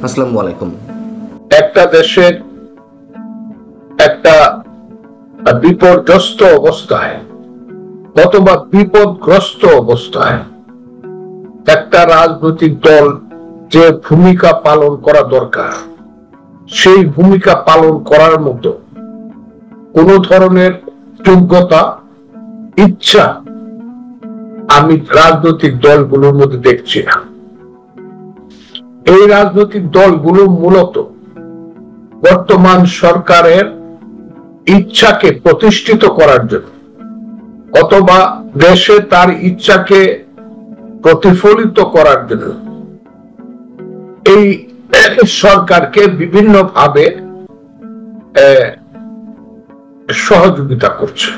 আসসালামু আলাইকুম। একটা দেশের একটা বিপর্যস্ত অবস্থায় অথবা বিপদগ্রস্ত অবস্থায় একটা রাজনৈতিক দল যে ভূমিকা পালন করা দরকার, সেই ভূমিকা পালন করার মতো কোন ধরনের যোগ্যতা, ইচ্ছা আমি রাজনৈতিক দলগুলোর মধ্যে দেখছি না। এই রাজনৈতিক দলগুলো মূলত বর্তমান সরকারের ইচ্ছাকে প্রতিষ্ঠিত করার জন্য অথবা দেশে তার ইচ্ছাকে প্রতিফলিত করার জন্য এই সরকারকে বিভিন্ন ভাবে সহযোগিতা করছে।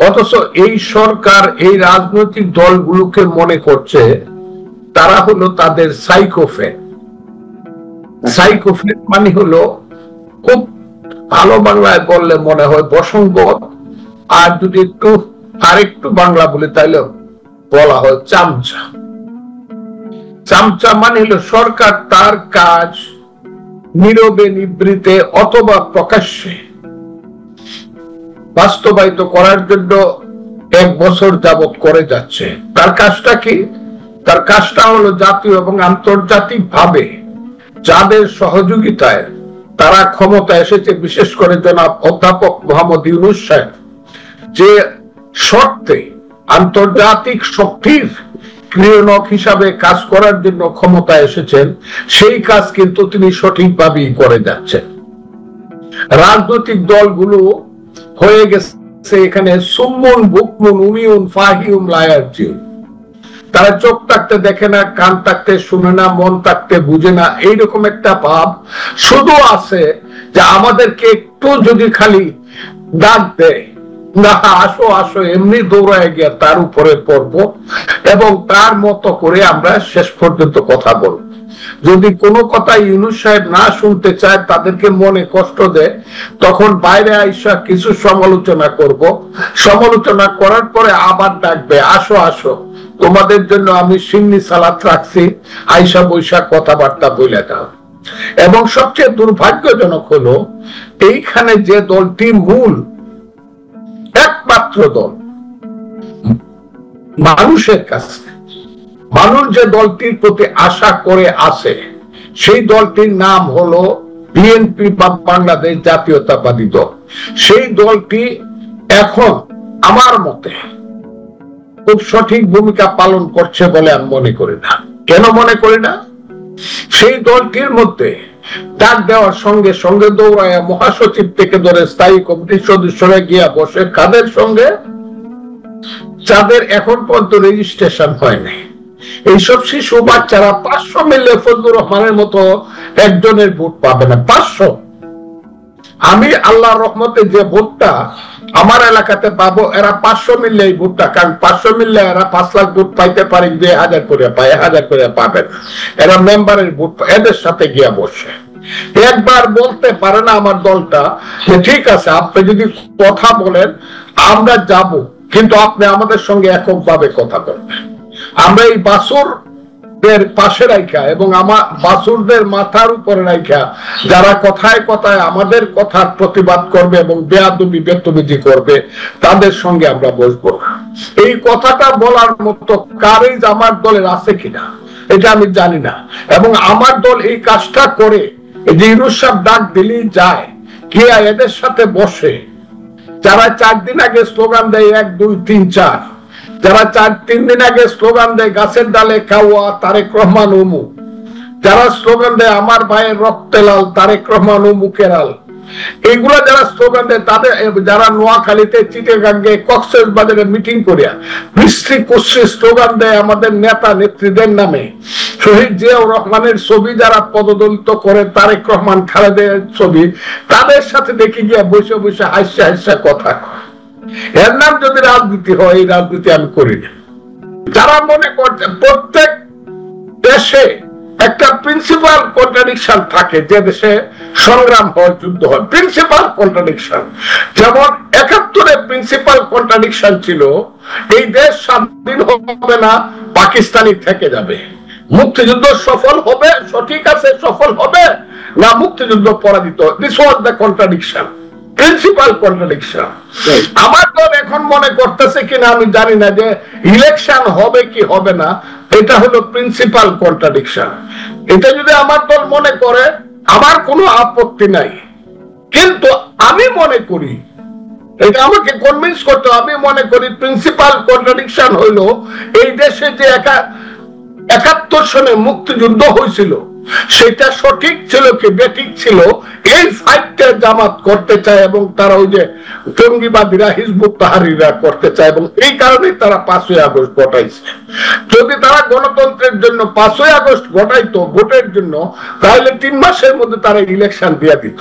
অথচ এই সরকার এই রাজনৈতিক দলগুলোকে মনে করছে তারা হলো তাদের সাইকোফ্যান। সাইকোফ্যান মানে হলো, খুব ভালো বাংলায় বললে মনে হয় বসংবদ, আর যদি আরেকটু বাংলা বলি তাহলে বলা হয় চামচা। চামচা মানে হলো সরকার তার কাজ নীরবে নিবৃতে অথবা প্রকাশ্যে বাস্তবায়িত করার জন্য 1 বছর যাবত করে যাচ্ছে। তার কাজটা কি? তার কাজটা হলো জাতীয় এবং আন্তর্জাতিক ভাবে যাদের সহযোগিতায় তারা ক্ষমতা এসেছে, বিশেষ করে জনাব অধ্যাপক মোহাম্মদ ইউনূস সাহেব যে শর্তে আন্তর্জাতিক শক্তির ক্রিয়ানক হিসাবে কাজ করার জন্য ক্ষমতা এসেছেন, সেই কাজ কিন্তু তিনি সঠিকভাবেই করে যাচ্ছেন। রাজনৈতিক দলগুলো হয়ে গেছে এখানে সুম্মুন বুকমুন উমিউন ফাহিউম লায়ারজিউন। তারা চোখ থাকতে দেখে না, কান থাকতে শুনে না, মন থাকতে বুঝে না, এইরকম একটা ভাব শুধু আছে যে আমাদেরকে একটু যদি খালি ডাক দেয়, না আসো আসো, এমনি দৌড়ায় গিয়া তার উপরে পড়বো এবং তার মতো করে আমরা শেষ পর্যন্ত কথা বলবো। যদি কোনো কথা ইউনূস সাহেব না শুনতে চায়, তাদেরকে মনে কষ্ট দেয়, তখন বাইরে আইসা কিছু সমালোচনা করব, সমালোচনা করার পরে আবার ডাকবে, আসো আসো তোমাদের জন্য আমি সিন্নি সালাত রাখছি, আইসা বৈশা কথাবার্তা বলে দাও। এবং সবচেয়ে দুর্ভাগ্যজনক হলো এইখানে যে দলটি মূল একমাত্র দল মানুষের কাছে, মানুষ যে দলটির প্রতি আশা করে আসে, সেই দলটির নাম হলো বিএনপি বা বাংলাদেশ জাতীয়তাবাদী দল। সেই দলটি এখন আমার মতে খুব সঠিক ভূমিকা পালন করছে বলে আমি মনে করি না। কেন মনে করি না? সেই দলটির মধ্যে ডাক দেওয়ার সঙ্গে সঙ্গে দৌড়ায় মহাসচিব থেকে ধরে স্থায়ী কমিটির সদস্যরা গিয়া বসে কাদের সঙ্গে? যাদের এখন পর্যন্ত রেজিস্ট্রেশন হয়নি। এইসব শিশু বাচ্চারা 500 মিললে ফজলুর রহমানের মতো একজনের ভোট পাবে না। 500। আমি আল্লাহর রহমতে যে ভোটটা আমার এলাকাতে পাবো, এরা 500 মিললে এই ভোটটা, কারণ 500 মিললে এরা 5 লাখ ভোট পাইতে পারে, 2000 করে পায়, 1000 করে পাবে না। এরা মেম্বারের ভোট, এদের সাথে গিয়া বসে একবার বলতে পারে না আমার দলটা যে ঠিক আছে আপনি যদি কথা বলেন আমরা যাব, কিন্তু আপনি আমাদের সঙ্গে এককভাবে কথা বলবেন। আমরা এই বাছুরদের পাশে রাখা এবং আমার বাছুরদের মাথার উপরে রাখা যারা কথায় কথায় আমাদের কথার প্রতিবাদ করবে এবং বেয়াদবি বেতবিধি করবে, তাদের সঙ্গে আমরা বসবো। এই কথাটা বলার মতো কারেজ আমার দলের আছে কিনা এটা আমি জানি না। এবং আমার দল এই কাজটা করে যে ইউনূস সাহেব ডাক দিলেই যায়, গিয়া এদের সাথে বসে, যারা 4 দিন আগে স্লোগান দেয় 1 2 3 4, যারা 3 দিন আগে স্লোগান দেয় গাছের ডালে কাওয়া তারেক রহমান অমুক, যারা স্লোগান দেয় আমার ভাইয়ের রক্তে লাল তারেক রহমান অমুকের আল, এইগুলা যারা স্লোগান দেয়, তাদের যারা নোয়াখালীতে, চিটাগাঙ্গে, কক্সবাজারে মিটিং করিয়া বৃষ্টি কুশ্রী স্লোগান দেয় আমাদের নেতা নেত্রীদের নামে, শহীদ জিয়াউর রহমানের ছবি যারা পদদলিত করে, তারেক রহমান খালেদের ছবি, তাদের সাথে দেখে গিয়া বসে বসে হাসা হাসা কথা। এর নাম যদি রাজনীতি হয়, এই রাজনীতি আমি করি না। যারা মনে করছে প্রত্যেক দেশে একটা প্রিন্সিপাল কন্ট্রাডিকশন থাকে, যে দেশে সংগ্রাম হয়, যুদ্ধ হয়, প্রিন্সিপাল কন্ট্রাডিকশন। যেমন 71-এ প্রিন্সিপাল কন্ট্রাডিকশন ছিল এই দেশ স্বাধীন হবে না, পাকিস্তানি থেকে যাবে। মুক্তিযুদ্ধ সফল হবে, সঠিক আছে, সফল হবে, না মুক্তিযুদ্ধ পরাজিত। This was the contradiction, principal contradiction. আমার দল এখন মনে করতেছে কিনা আমি জানি না যে ইলেকশন হবে কি হবে না, এটা হলো প্রিন্সিপাল কন্ট্রাডিকশন। এটা যদি আমার দল মনে করে আমার কোনো আপত্তি নাই, কিন্তু আমি মনে করি, এটা আমাকে কনভিন্স করতে, আমি মনে করি প্রিন্সিপাল কন্ট্রাডিকশন হইলো এই দেশে যে ৭১ সনে মুক্তিযুদ্ধ হয়েছিল সেটা সঠিক ছিল কি বেঠিক ছিল, এই ফাইটটা জামাত করতে চায় এবং তারা ওই যে জঙ্গিবাদীরা, হিজবুত তাহরিরা করতে চায়, এবং এই কারণেই তারা ৫ই আগস্ট ঘটাইছে। যদি তারা গণতন্ত্রের জন্য ৫ই আগস্ট ঘটাইতো ভোটের জন্য, তাহলে ৩ মাসের মধ্যে তারা ইলেকশন দিয়ে দিত।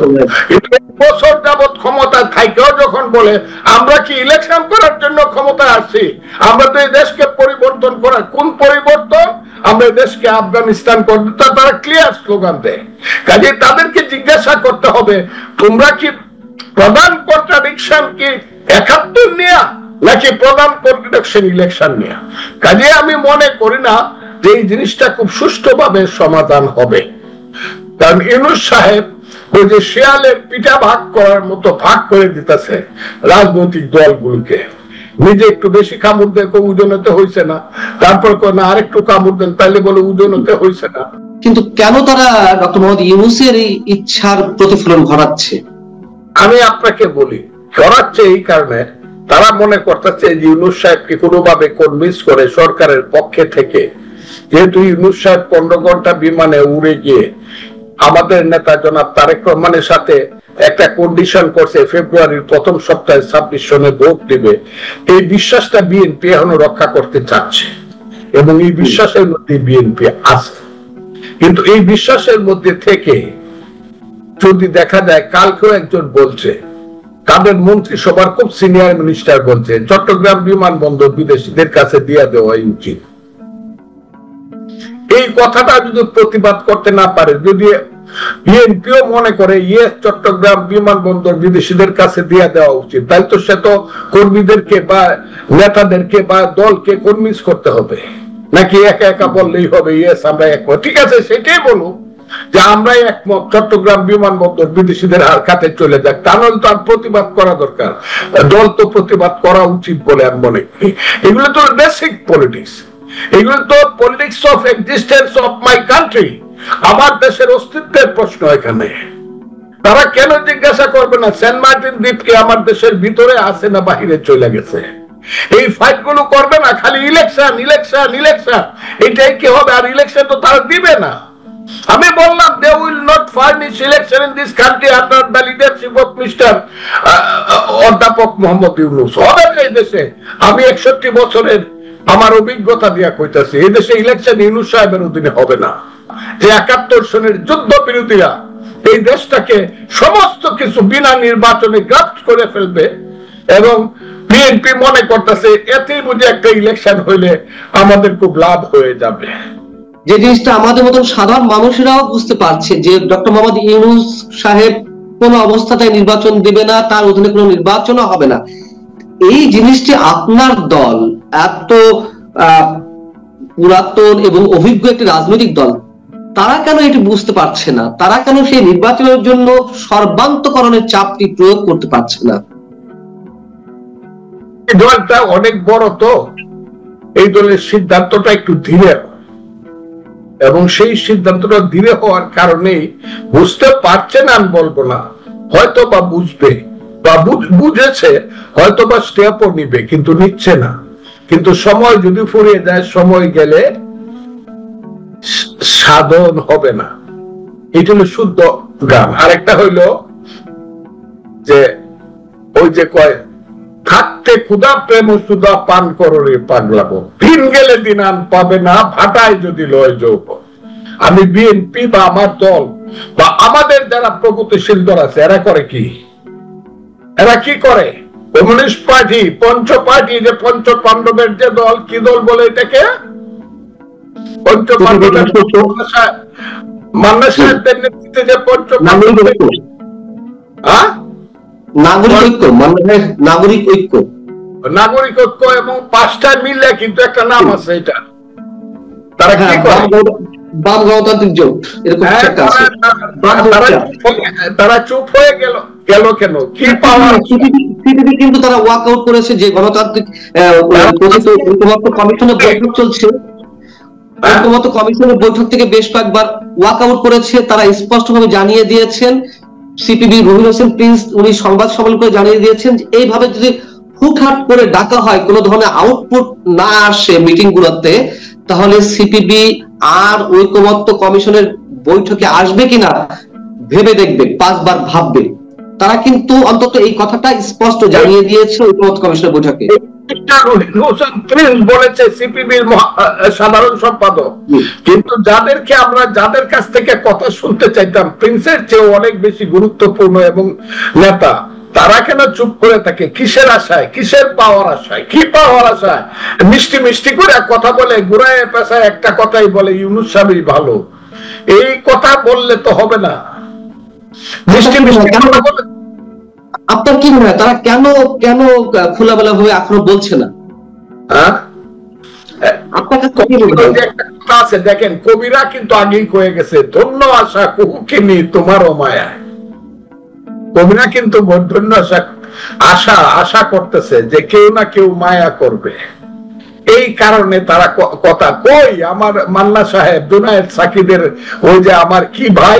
বছর যাবৎ ক্ষমতায় থাকেও যখন বলে আমরা কি ইলেকশন করার জন্য ক্ষমতায় আসছি, আমরা তো এই দেশকে পরিবর্তন করার, কোন পরিবর্তন, আমরা দেশকে আফগানিস্তান করতে, তারা ক্লিয়ার স্লোগান দেয়। কাজে তাদেরকে জিজ্ঞাসা করতে হবে তোমরা কি প্রধান কন্ট্রাডিকশন কি ৭১ নিয়ে নাকি প্রধান কন্ট্রাডিকশন ইলেকশন নিয়ে। কাজে আমি মনে করি না যে এই জিনিসটা খুব সুষ্ঠুভাবে সমাধান হবে, কারণ ইউনূস সাহেব ওই যে শিয়ালের পিঠা ভাগ করার মতো ভাগ করে দিতেছে রাজনৈতিক দলগুলোকে। নিজে একটু বেশি কামড় দেখো ওজনতে হয়েছে না, তারপর না আরেকটু কামড় দেন তাইলে বলে ওজনতে হয়েছে না। কিন্তু কেন তারা ডক্টর মোহাম্মদ ইউনূসের এই ইচ্ছার প্রতিফলন ঘটাচ্ছে? আমি আপনাকে বলি, ঘটাচ্ছে এই কারণে তারা মনে করতেছে যে ইউনূস সাহেবকে কোনোভাবে কনভিন্স করে সরকারের পক্ষে থেকে, যেহেতু ইউনূস সাহেব 15 ঘন্টা বিমানে উড়ে গিয়ে আমাদের নেতা জনাব তারেক রহমানের সাথে একটা কন্ডিশন করছে ফেব্রুয়ারির প্রথম সপ্তাহে 26 সনে ভোট দিবে, এই বিশ্বাসটা বিএনপি এখনো রক্ষা করতে চাচ্ছে এবং এই বিশ্বাসের মধ্যে বিএনপি আছে। কিন্তু এই বিশ্বাসের মধ্যে থেকে যদি দেখা যায়, কালকেও একজন বলছে, তাদের মন্ত্রিসভার খুব সিনিয়র মিনিস্টার বলছে চট্টগ্রাম বিমানবন্দর বিদেশিদের কাছে দিয়ে দেওয়া উচিত। এই কথাটা যদি প্রতিবাদ করতে না পারে, যদি বিএনপিও মনে করে ইয়েস চট্টগ্রাম বিমানবন্দর বিদেশিদের কাছে দিয়ে দেওয়া উচিত, তাই তো সে তো কর্মীদেরকে বা নেতাদেরকে বা দলকে কনভিন্স করতে হবে, নাকি একা একা বললেই হবে ইয়েস আমরা একমত। ঠিক আছে, সেটাই বলুন যে আমরাই একমত চট্টগ্রাম বিমানবন্দর বিদেশিদের হাতে চলে যাক, তাহলে তো আর প্রতিবাদ করা দরকার, দল তো প্রতিবাদ করা উচিত বলে আমি মনে করি। এগুলো তো বেসিক পলিটিক্স, এগুলো তো politics of existence of my country, আমার দেশের অস্তিত্বের প্রশ্ন। এখানে তারা কেন জিজ্ঞাসা করবে না সেন্ট মার্টিন দ্বীপ কি আমার দেশের ভিতরে আছে না বাহিরে চলে গেছে? এই ফাইট গুলো করবে না, খালি ইলেকশন ইলেকশন ইলেকশন, এটাই কি হবে? আর ইলেকশন তো তারা দিবে না। আমি বললাম they will not furnish election in this country under the leadership of mister অধ্যাপক মোহাম্মদ ইউনূস। হবে না এই দেশে, আমি 61 বছরের আমার অভিজ্ঞতা দিয়া কইতাছি, এই দেশে ইলেকশন ইউনূস সাহেবের অধীনে হবে না। যে ৭১ সনের যুদ্ধ বিরোধীরা এই দেশটাকে সমস্ত কিছু বিনা নির্বাচনে গ্রাফট করে ফেলবে, এবং বিএনপি মনে করতেছে এতেই বুঝে একটা ইলেকশন হইলে আমাদের খুব লাভ হয়ে যাবে। যে জিনিসটা আমাদের মতন সাধারণ মানুষেরাও বুঝতে পারছে যে ডক্টর মোহাম্মদ ইউনূস সাহেব কোন অবস্থাতে নির্বাচন দেবে না, তার অধীনে কোনো নির্বাচনও হবে না। এই জিনিসটি আপনার দল এত পুরাতন এবং অভিজ্ঞ একটি রাজনৈতিক দল, তারা কেন এটি বুঝতে পারছে না? তারা কেন সেই নির্বাচনের জন্য সর্বান্তকরণের চাপটি প্রয়োগ করতে পারছে না? এই দলটা অনেক বড়, তো এই দলের সিদ্ধান্তটা একটু ধীরে, এবং সেই সিদ্ধান্তটা ধীরে হওয়ার কারণেই বুঝতে পারছে না, আমি বলবো না, হয়তো বা বুঝবে বা বুঝেছে, হয়তো বা স্টেপও নিবে, কিন্তু নিচ্ছে না। কিন্তু সময় যদি ফুরিয়ে যায়, সময় গেলে সাধন হবে না। এটা হলো শুদ্ধ গান। আরেকটা হইল যে ওই যে কয় থাকতে ক্ষুধা প্রেম সুধা পান করো রে পাগলাবো, দিন গেলে দিন আন পাবে না, ভাটায় যদি লয় যৌব। আমি বিএনপি বা আমার দল বা আমাদের যারা প্রগতিশীল দল আছে, এরা করে কি? এরা কি করে? কমিউনিস্ট পার্টি, পঞ্চ পার্টি, যে পঞ্চ পাণ্ডবের যে দল, কি দল বলে এটাকে? পঞ্চ পাণ্ডবের মান্না সাহেবদের নেতৃত্বে যে পঞ্চ নাগরিক ঐক্য এবং 5টা মিলে কিন্তু একটা নাম আছে, এটা তারা কি করে? বাম গণতান্ত্রিক জোট এরকম একটা আছে। তারা চুপ হয়ে গেল কেন? কি পাওয়ার? সিপিবি কিন্তু তারা ওয়াক আউট করেছে যে গণতান্ত্রিক ঐক্যমত্য কমিশনের বৈঠক চলছে, ঐক্যমত্য কমিশনের বৈঠক থেকে বেশ কয়েকবার ওয়াক আউট করেছে। তারা স্পষ্টভাবে জানিয়ে দিয়েছেন, সিপিবি রবিউল হোসেন প্রিন্স উনি সংবাদ সম্মেলন করে জানিয়ে দিয়েছেন যে এইভাবে যদি হুটহাট করে ডাকা হয়, কোনো ধরনের আউটপুট না আসে মিটিং গুলোতে, তাহলে সিপিবি আর ঐক্যমত্য কমিশনের বৈঠকে আসবে কিনা ভেবে দেখবে, 5 বার ভাববে। তারা কিন্তু অন্তত এই কথাটা স্পষ্ট জানিয়ে দিয়েছে ঐক্যমত্য কমিশনের বৈঠকে। বলেছে সিপিবির সাধারণ সম্পাদক, কিন্তু যাদের কাছ থেকে কথা শুনতে চাইতাম প্রিন্সের চেয়ে অনেক বেশি গুরুত্বপূর্ণ এবং নেতা, তারা কেন চুপ করে থাকে? কিসের আশায়? কিসের পাওয়ার আশায়? কি পাওয়ার আশায়? মিষ্টি মিষ্টি করে কথা বলে, ঘুরায় পেশায় একটা কথাই বলে, ইউনূস সাহেবই ভালো। এই কথা বললে তো হবে না। মিষ্টি মিষ্টি কথা বলে। আপনার কি মনে হয় তারা কেন খোলামেলা ভাবে এখনো বলছে না? আপনার কথা আছে, দেখেন কবিরা কিন্তু আগেই কয়ে গেছে, ধন্য আশা কুহুকিনি তোমারও মায়া। কবিরা কিন্তু ধন্য আশা করতেছে যে কেউ না কেউ মায়া করবে। এই কারণে তারা কথা কই, আমার মান্না সাহেব জুনায়েদ সাকিদের ওই যে আমার কি ভাই,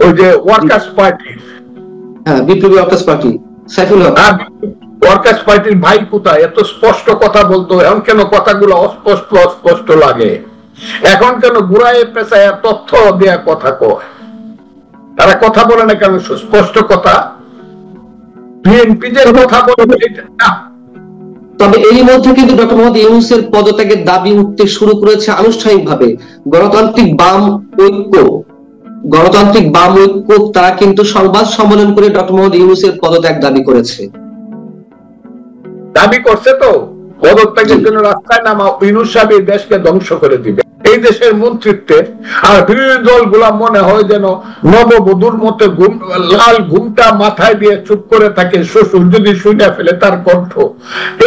ওই যে ওয়ার্কার্স পার্টি, বিপ্লবী ওয়ার্কার্স পার্টি সাইফুল হক, ওয়ার্কার্স পার্টির ভাই কোথায়? এত স্পষ্ট কথা বলতো, এখন কেন কথাগুলো অস্পষ্ট লাগে? এখন কেন ঘুরায় পেঁচায় তথ্য দেয়া কথা কয়? তারা কথা বলে না কেন সুস্পষ্ট কথা? বিএনপি যে কথা বলে, তবে এই মধ্যে কিন্তু ডক্টর মোহাম্মদ ইউনূসের পদত্যাগের দাবি উঠতে শুরু করেছে আনুষ্ঠানিকভাবে গণতান্ত্রিক বাম ঐক্য। তারা কিন্তু সংবাদ সম্মেলন করে ডক্টর মোহাম্মদ ইউনূসের পদত্যাগ দাবি করছে। তো পদত্যাগের জন্য রাস্তায় নামা, ইউনূস সাহেব এই দেশকে ধ্বংস করে দিবে, এই দেশের মন্ত্রিত্বে। আর বিরোধী দলগুলা মনে হয় যেন নববধূর মতো লাল ঘুমটা মাথায় দিয়ে চুপ করে থাকে, শ্বশুর যদি শুনে ফেলে তার কণ্ঠ।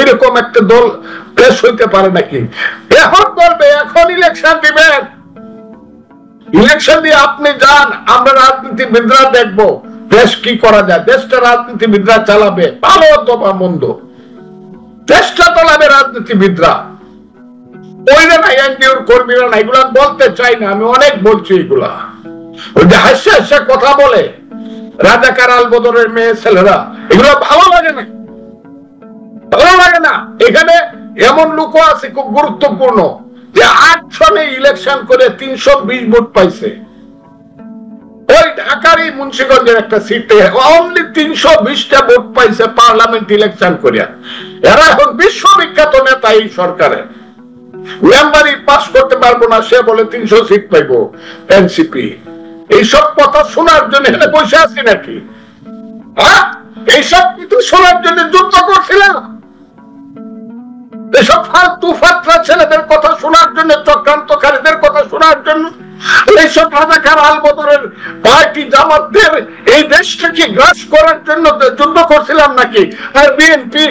এরকম একটা দল পেশ হইতে পারে নাকি? এখন বলবে এখন ইলেকশন দিবেন, ইলেকশন দিয়ে আপনি যান, আমরা রাজনীতিবিদরা দেখবো দেশ কি করা যায়। দেশটা রাজনীতিবিদরা চালাবে, ভালো অথবা মন্দ দেশটা চালাবে রাজনীতিবিদরা, ওইরা না এনজিওর কর্মীরা না। এগুলা বলতে চাই না, আমি অনেক বলছি এগুলা। ওই যে হাসি হাসি কথা বলে রাজাকার আলবদরের মেয়ে ছেলেরা, এগুলো ভালো লাগে না, ভালো লাগে না। এখানে এমন লোক আছে খুব গুরুত্বপূর্ণ, যে 8 সনে ইলেকশন করে 320 ভোট পাইছে। ওই ঢাকারই মুন্সিগঞ্জের একটা সিটে অনলি 320টা ভোট পাইছে পার্লামেন্ট ইলেকশন করিয়া। এরা এখন বিশ্ববিখ্যাত নেতা এই সরকারের। মেম্বারই পাস করতে পারবো না, সে বলে 300 সিট পাইবো এনসিপি। এইসব কথা শোনার জন্য এখানে বসে আছি নাকি? এইসব কিন্তু শোনার জন্য যুদ্ধ করছিলাম। এসব ফালতু ফাত্রা ছেলেদের কথা শোনার জন্য, চক্রান্তকারীদের কথা শোনার জন্য, এইসব রাজাকার আলবদরের পার্টি জামাতদের এই দেশটাকে গ্রাস করার জন্য যুদ্ধ করছিলাম নাকি? আর বিএনপি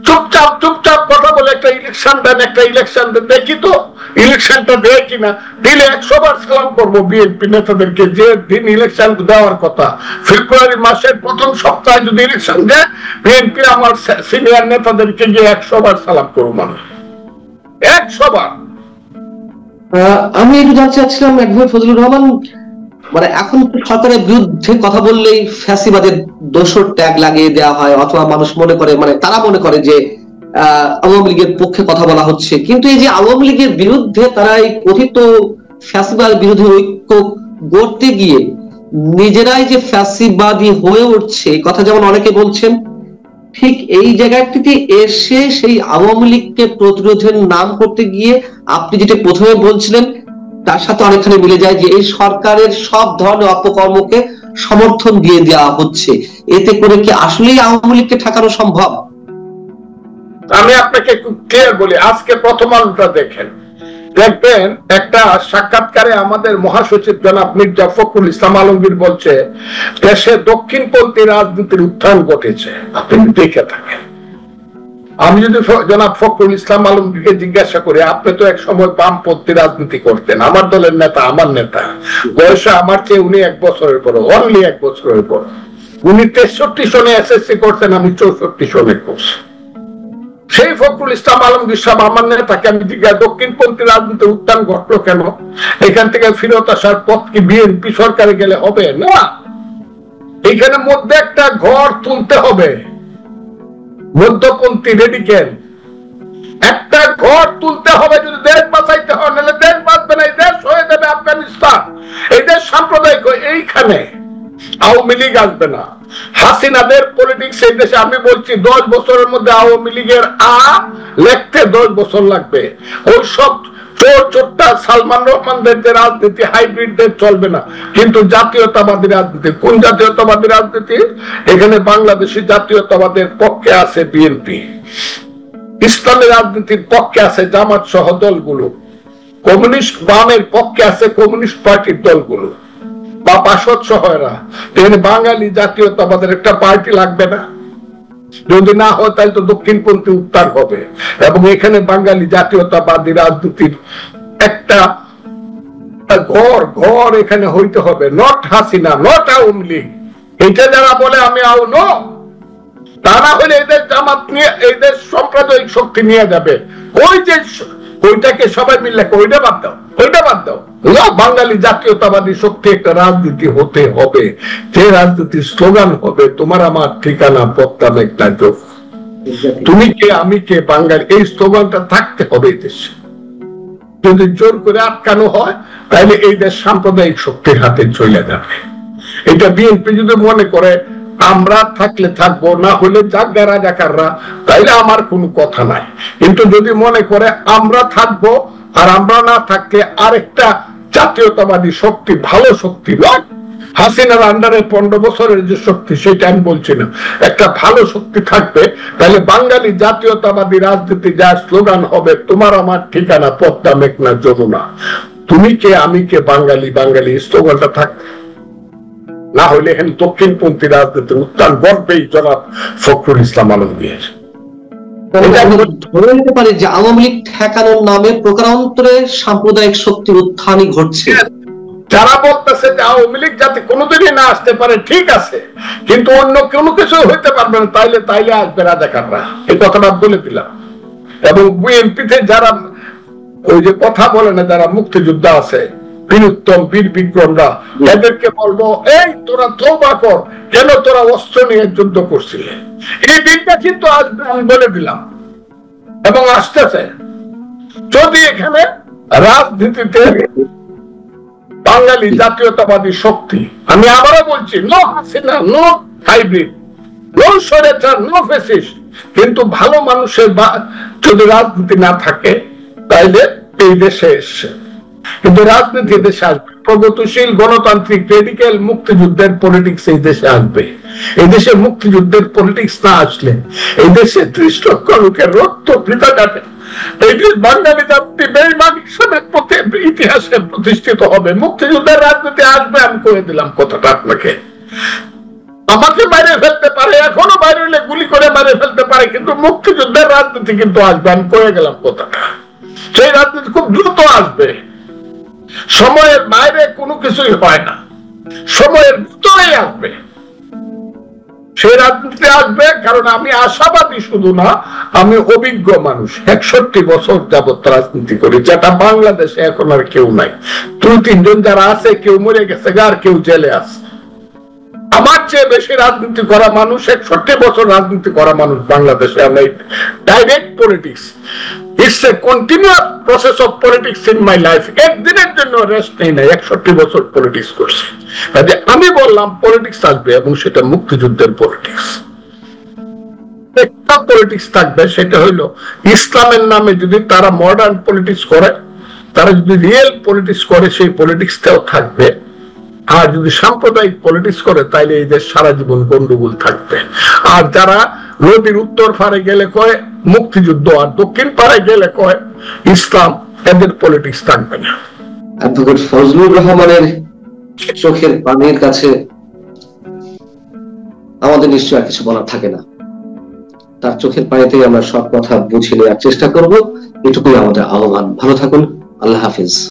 চুপচাপ কথা বলে একটা ইলেকশন দেন, দেখি তো ইলেকশনটা দেয় কিনা। দিলে 100 বার সালাম করবো বিএনপি নেতাদেরকে। যে দিন ইলেকশন দেওয়ার কথা, ফেব্রুয়ারি মাসের প্রথম সপ্তাহে যদি ইলেকশন দেয়, বিএনপি আমার সিনিয়র নেতাদেরকে গিয়ে 100 বার সালাম করবো, মানুষ 100 বার। আমি একটু জানতে চাচ্ছিলাম একভাবে ফজলুর রহমান, মানে এখন সরকারের বিরুদ্ধে কথা বললেই ফ্যাসিবাদের দোষর ট্যাগ লাগিয়ে দেওয়া হয়, অথবা মানুষ মনে করে, মানে তারা মনে করে যে আওয়ামী লীগের পক্ষে কথা বলা হচ্ছে। কিন্তু এই যে আওয়ামী লীগের বিরুদ্ধে তারা এই কথিত ফ্যাসিবাদ বিরোধী ঐক্য গড়তে গিয়ে নিজেরাই যে ফ্যাসিবাদী হয়ে উঠছে, এই কথা যেমন অনেকে বলছেন, ঠিক এই জায়গাটিতে এসে সেই আওয়ামী লীগকে প্রতিরোধের নাম করতে গিয়ে আপনি যেটা প্রথমে বলছিলেন তার সাথে অনেকখানি মিলে যায়, যে এই সরকারের সব ধরনের অপকর্মকে সমর্থন দিয়ে দেওয়া হচ্ছে। এতে করে কি আসলেই আওয়ামী লীগকে ঠেকানো সম্ভব? আমি আপনাকে একটু ক্লিয়ার বলি। আজকে প্রথম আলোটা দেখবেন, একটা সাক্ষাৎকারে আমাদের মহাসচিব জনাব মির্জা ফখরুল ইসলাম আলমগীর বলছে দেশে দক্ষিণপন্থী রাজনীতির উত্থান ঘটেছে। আপনি দেখে থাকেন, আমি যদি জনাব ফখরুল ইসলাম আলমগীরকে জিজ্ঞাসা করি, আপনি তো এক সময় বামপন্থী রাজনীতি করতেন, আমার দলের নেতা, আমার নেতা, বয়সে আমার চেয়ে উনি 1 বছরের বড়, অনলি 1 বছরের বড়। উনি 63 সনে এসএসসি করতেন, আমি 64 সনে করছি। সেই ফখরুল ইসলাম আলমগীর সাহেব আমার নেতাকে আমি জিজ্ঞাসা, দক্ষিণপন্থী রাজনীতি উত্থান ঘটলো কেন? এখান থেকে ফিরত আসার পথ কি বিএনপি সরকারে গেলে হবে? না, এখানে মধ্যে একটা ঘর তুলতে হবে, মধ্যপন্থী রেডিক্যাল একটা ঘর তুলতে হবে যদি দেশ বাঁচাইতে হয়, নাহলে দেশ বাঁচবে না, এই দেশ হয়ে যাবে আফগানিস্তান, এই দেশ সাম্প্রদায়িক। এইখানে আওয়ামী লীগ আসবে না, হাসিনাদের পলিটিক্স এই দেশে। আমি বলছি 10 বছরের মধ্যে আওয়ামী লীগের লিখতে 10 বছর লাগবে। ওই সব চোর চোরটা সালমান রহমানদের যে রাজনীতি, হাইব্রিডদের চলবে না, কিন্তু জাতীয়তাবাদী রাজনীতি। কোন জাতীয়তাবাদী রাজনীতি? এখানে বাংলাদেশি জাতীয়তাবাদের পক্ষে আছে বিএনপি, ইসলামী রাজনীতির পক্ষে আছে জামাত সহ দলগুলো, কমিউনিস্ট বামের পক্ষে আছে কমিউনিস্ট পার্টির দলগুলো বা বাসদ সহ এরা। এখানে বাঙালি জাতীয়তাবাদের একটা পার্টি লাগবে না? যদি না হয় তাহলে তো দক্ষিণপন্থী উত্থান হবে, এবং এখানে বাঙালি জাতীয়তাবাদী রাজনীতির একটা ঘর এখানে হইতে হবে। Not Hasina, not Awami League. এটা যারা বলে আমি নো, তারা হলে এদের জামাত নিয়ে এই দেশ সাম্প্রদায়িক শক্তি নিয়ে যাবে। ওই যে ওইটাকে সবাই মিলে ওইটা বাদ দাও, ওইটা বাদ দাও। বাঙালি জাতীয়তাবাদী শক্তি একটা রাজনীতি হতে হবে, যে রাজনীতির স্লোগান হবে তোমার আমার ঠিকানা পদ্মা মেঘনা চোখ, তুমি কে আমি কে বাঙালি। এই স্লোগানটা থাকতে হবে এই দেশে। যদি জোর করে আটকানো হয় তাহলে এই দেশ সাম্প্রদায়িক শক্তির হাতে চলে যাবে। এটা বিএনপি যদি মনে করে আমরা থাকলে থাকবো, না হলে জাগা রাজাকাররা, তাইলে আমার কোনো কথা নাই। কিন্তু যদি মনে করে আমরা থাকবো আর আমরা না থাকলে আরেকটা জাতীয়তাবাদী শক্তি, ভালো শক্তি নয়, হাসিনার আন্ডারে 15 বছরের যে শক্তি সেটা আমি বলছি না, একটা ভালো শক্তি থাকবে, তাহলে বাঙালি জাতীয়তাবাদী রাজনীতি যার স্লোগান হবে তোমার আমার ঠিকানা পদ্মা মেঘনা যমুনা, তুমি কে আমি কে বাঙালি, বাঙালি স্লোগানটা থাকবে। না হলে এখানে দক্ষিণপন্থী রাজনীতির উত্থান ঘটবেই জনাব ফখরুল ইসলাম আলমগীর। ধরে নিতে পারি যে আওয়ামী লীগ ঠেকানোর নামে প্রকারান্তরে সাম্প্রদায়িক শক্তির উত্থানই ঘটছে। যারা বলতেছে যে আওয়ামী লীগ যাতে কোনোদিনই না আসতে পারে, ঠিক আছে, কিন্তু অন্য কোনো কিছু হইতে পারবে না, তাইলে আসবে রাজাকাররা, এই কথাটা বলে দিলাম। এবং বিএনপিতে যারা ওই যে কথা বলে না, যারা মুক্তিযোদ্ধা আছে, বীরুত্তম বীর বিক্রমরা, এদেরকে বলবো এই তোরা তওবা কর, কেন তোরা অস্ত্র নিয়ে যুদ্ধ করছিলে। এই দিনটা কিন্তু আসবে, আমি বলে দিলাম, এবং আসতেছে। যদি এখানে রাজনীতিতে বাঙালি জাতীয়তাবাদী শক্তি, আমি আবারও বলছি, no Hasina, no hybrid, no স্বৈরাচার, নো ফ্যাসিস্ট, কিন্তু ভালো মানুষের যদি রাজনীতি না থাকে তাইলে এই দেশে এসছে। কিন্তু রাজনীতি দেশে আসবে, প্রগতিশীল গণতান্ত্রিক রেডিক্যাল মুক্তিযুদ্ধের পলিটিক্স এই দেশে আসবে। এই দেশে মুক্তিযুদ্ধের পলিটিক্স না আসলে এই দেশে 30 লক্ষ লোকের রক্ত বৃথা যাবে। এই দেশ বাঙালি জাতি বেঈমানির ইতিহাসে প্রতিষ্ঠিত হবে। মুক্তিযুদ্ধের রাজনীতি আসবে, আমি করে দিলাম কথাটা আপনাকে। আমাকে বাইরে ফেলতে পারে, এখনো বাইরে হলে গুলি করে বাইরে ফেলতে পারে, কিন্তু মুক্তিযুদ্ধের রাজনীতি কিন্তু আসবে, আমি করে গেলাম কথাটা। সেই রাজনীতি খুব দ্রুত আসবে, সময়ের বাইরে কোনো কিছুই হয় না, সময়ের ভিতরেই আসবে। সেই রাজনীতি আসবে, কারণ আমি আশাবাদী শুধু না, আমি অভিজ্ঞ মানুষ, 61 বছর যাবত রাজনীতি করি, যেটা বাংলাদেশে এখন আর কেউ নাই। 2-3 জন যারা আছে, কেউ মরে গেছে আর কেউ জেলে আছে। আমার চেয়ে বেশি রাজনীতি করা মানুষ, 61 বছর রাজনীতি করা মানুষ বাংলাদেশে। আমরা direct politics, it's a continuous process of politics in my life. একদিনের জন্য রেস্ট নেই না, 61 বছর পলিটিক্স করছি। আমি বললাম পলিটিক্স আসবে, এবং সেটা মুক্তিযুদ্ধের পলিটিক্স। একটা পলিটিক্স থাকবে, সেটা হইলো ইসলামের নামে যদি তারা মডার্ন পলিটিক্স করে, তারা যদি রিয়েল পলিটিক্স করে, সেই পলিটিক্সটাও থাকবে। আর যদি সাম্প্রদায়িক পলিটিক্স করে, তাইলে এই দেশ সারা জীবন গন্ডগোল থাকবে। আর যারা নদীর উত্তর পারে গেলে কয় মুক্তিযুদ্ধ, আর দক্ষিণ পারে গেলে কয় ইসলাম, এদের পলিটিক্স থাকবে না। অ্যাডভোকেট ফজলুর রহমানের চোখের পানির কাছে আমাদের নিশ্চয় আর কিছু বলার থাকে না। তার চোখের পানিতে আমরা সব কথা বুঝে নেওয়ার চেষ্টা করব, এটুকুই আমাদের আহ্বান। ভালো থাকুন, আল্লাহ হাফিজ।